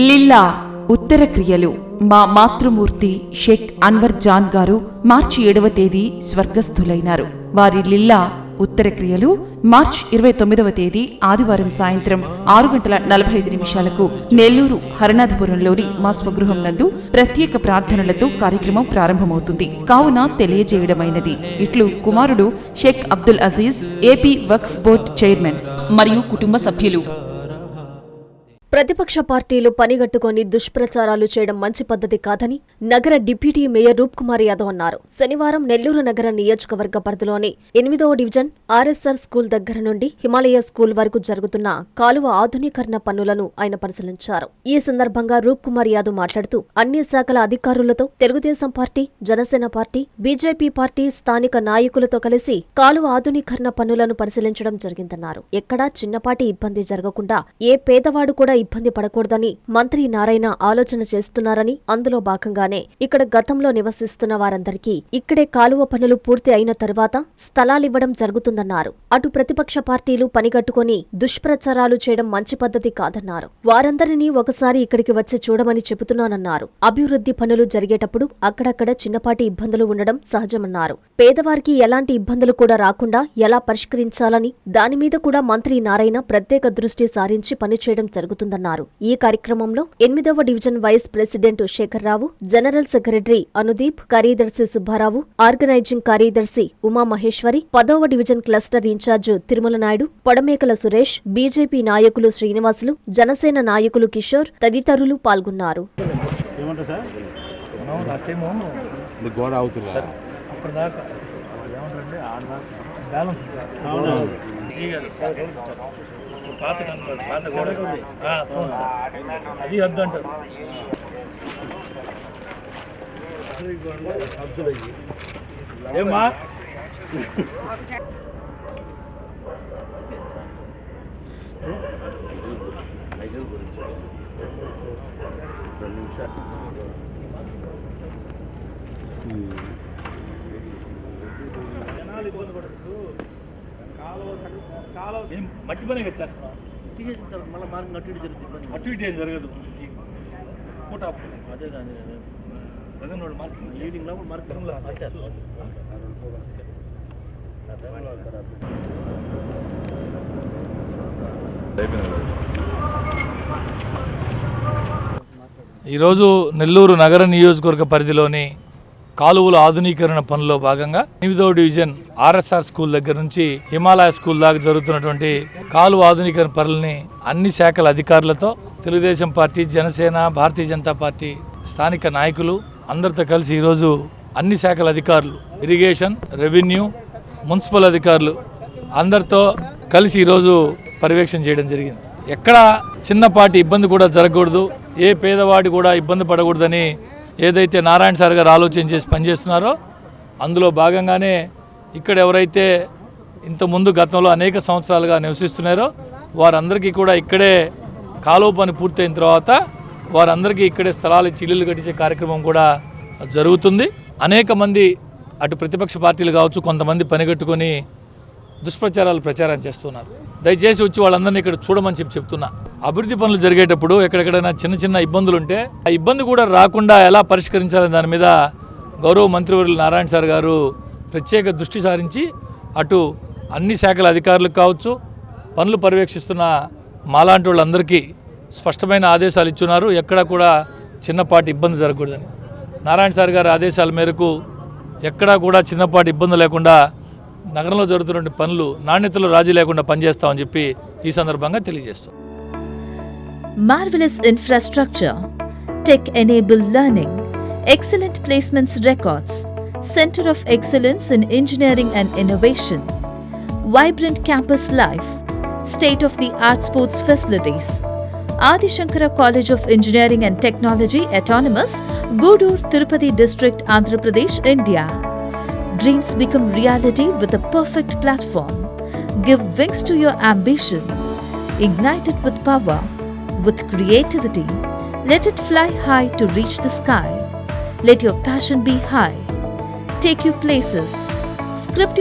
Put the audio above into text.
లిల్లా ఉత్తర క్రియలు. మా మాతృమూర్తి షేక్ అన్వర్ జాన్ గారు మార్చి 7వ తేదీ స్వర్గస్థులైనారు. వారి లిల్లా ఉత్తర క్రియలు మార్చి 29వ తేదీ ఆదివారం సాయంత్రం 6:45 నెల్లూరు హరనాథపురంలోని మా స్వగృహం నందు ప్రత్యేక ప్రార్థనలతో కార్యక్రమం ప్రారంభమవుతుంది. కావున తెలియజేయడమైనది. ఇట్లు కుమారుడు షేక్ అబ్దుల్ అజీజ్, ఏపీ వక్ఫ్ బోర్డ్ చైర్మన్ మరియు కుటుంబ సభ్యులు. ప్రతిపక్ష పార్టీలు పనిగట్టుకొని దుష్ప్రచారాలు చేయడం మంచి పద్ధతి కాదని నగర డిప్యూటీ మేయర్ రూప్ కుమార్ యాదవ్ అన్నారు. శనివారం నెల్లూరు నగర నియోజకవర్గ పరిధిలోని 8వ డివిజన్ ఆర్ఎస్ఆర్ స్కూల్ దగ్గర నుండి హిమాలయ స్కూల్ వరకు జరుగుతున్న కాలువ ఆధునీకరణ పనులను ఆయన పరిశీలించారు. ఈ సందర్భంగా రూప్ కుమార్ యాదవ్ మాట్లాడుతూ అన్ని శాఖల అధికారులతో Telugu Desam party, Janasena party, BJP party స్థానిక నాయకులతో కలిసి కాలువ ఆధునీకరణ పనులను పరిశీలించడం జరిగిందన్నారు. ఎక్కడా చిన్నపాటి ఇబ్బంది జరగకుండా ఏ పేదవాడు కూడా ఇబ్బంది పడకూడదని మంత్రి నారాయణ ఆలోచన చేస్తున్నారని, అందులో భాగంగానే ఇక్కడ గతంలో నివసిస్తున్న వారందరికీ ఇక్కడే కాలువ పనులు పూర్తి అయిన తరువాత స్థలాలివ్వడం జరుగుతుందన్నారు. అటు ప్రతిపక్ష పార్టీలు పనిగట్టుకుని దుష్ప్రచారాలు చేయడం మంచి పద్ధతి కాదన్నారు. వారందరినీ ఒకసారి ఇక్కడికి వచ్చి చూడమని చెబుతున్నానన్నారు. అభివృద్ధి పనులు జరిగేటప్పుడు అక్కడక్కడ చిన్నపాటి ఇబ్బందులు ఉండడం సహజమన్నారు. పేదవారికి ఎలాంటి ఇబ్బందులు కూడా రాకుండా ఎలా పరిష్కరించాలని దానిమీద కూడా మంత్రి నారాయణ ప్రత్యేక దృష్టి సారించి పనిచేయడం జరుగుతుంది. ఈ కార్యక్రమంలో 8వ division vice president Shekharrao, general secretary Anudeep, కార్యదర్శి సుబ్బారావు, ఆర్గనైజింగ్ కార్యదర్శి ఉమామహేశ్వరి, 10వ division cluster in-charge Tirumala Naidu, Podamekala Suresh, BJP నాయకులు శ్రీనివాసులు, జనసేన నాయకులు కిషోర్ తదితరులు పాల్గొన్నారు. అది వద్దు అంటారు. ఏమా జనాలు ఇబ్బంది పడుతూ మట్టి పని చేస్తున్నాం. తీసేసిన మళ్ళీ మార్గం అటు ఇటు జరుగుతుంది. అటు ఇటు ఏం జరగదు. పూట అదే దాని ప్రజెంట్ మార్కెట్ లీడింగ్లో మార్కెట్లో ఈరోజు నెల్లూరు నగర నియోజకవర్గ పరిధిలోని కాలువల ఆధునీకరణ పనుల్లో భాగంగా 8వ డివిజన్ ఆర్ఎస్ఆర్ స్కూల్ దగ్గర నుంచి హిమాలయ స్కూల్ దాకా జరుగుతున్నటువంటి కాలువ ఆధునీకరణ పనులని అన్ని శాఖల అధికారులతో తెలుగుదేశం పార్టీ, జనసేన, భారతీయ జనతా పార్టీ స్థానిక నాయకులు అందరితో కలిసి ఈరోజు అన్ని శాఖల అధికారులు, ఇరిగేషన్, రెవెన్యూ, మున్సిపల్ అధికారులు అందరితో కలిసి ఈరోజు పర్యవేక్షణ చేయడం జరిగింది. ఎక్కడ చిన్నపాటి ఇబ్బంది కూడా జరగకూడదు, ఏ పేదవాడి కూడా ఇబ్బంది పడకూడదని ఏదైతే నారాయణ సార్ గారు ఆలోచన చేసి పనిచేస్తున్నారో అందులో భాగంగానే ఇక్కడ ఎవరైతే ఇంతకుముందు గతంలో అనేక సంవత్సరాలుగా నివసిస్తున్నారో వారందరికీ కూడా ఇక్కడే కాలువ పని పూర్తయిన తర్వాత వారందరికీ ఇక్కడే స్థలాలు ఇచ్చి ఇల్లులు కట్టించే కార్యక్రమం కూడా జరుగుతుంది. అనేక మంది అటు ప్రతిపక్ష పార్టీలు కావచ్చు, కొంతమంది పనిగట్టుకొని దుష్ప్రచారాలు ప్రచారం చేస్తున్నారు. దయచేసి వచ్చి వాళ్ళందరినీ ఇక్కడ చూడమని చెప్తున్నా. అభివృద్ధి పనులు జరిగేటప్పుడు ఎక్కడెక్కడైనా చిన్న చిన్న ఇబ్బందులు ఉంటే ఆ ఇబ్బంది కూడా రాకుండా ఎలా పరిష్కరించాలని దాని మీద గౌరవ మంత్రివర్యులు నారాయణ సార్ గారు ప్రత్యేక దృష్టి సారించి అటు అన్ని శాఖల అధికారులకు కావచ్చు, పనులు పర్యవేక్షిస్తున్న మాలాంటి వాళ్ళందరికీ స్పష్టమైన ఆదేశాలు ఇచ్చున్నారు. ఎక్కడా కూడా చిన్నపాటి ఇబ్బంది జరగకూడదని. నారాయణ సార్ గారి ఆదేశాల మేరకు ఎక్కడా కూడా చిన్నపాటి ఇబ్బంది లేకుండా నగరంలో జరుగుతున్న పనులు నాణ్యతలో రాజీ లేకుండా పనిచేస్తామని చెప్పి ఈ సందర్భంగా తెలియజేస్తాం. Marvelous infrastructure, tech-enabled learning, excellent placements records, Center of Excellence in Engineering and Innovation, vibrant campus life, state-of-the-art sports facilities, Adi Shankara College of Engineering and Technology Autonomous, Gudur, Tirupati District, Andhra Pradesh, India. Dreams become reality with a perfect platform. Give wings to your ambition. Ignite it with power, with creativity. Let it fly high to reach the sky. Let your passion be high. Take you places. Script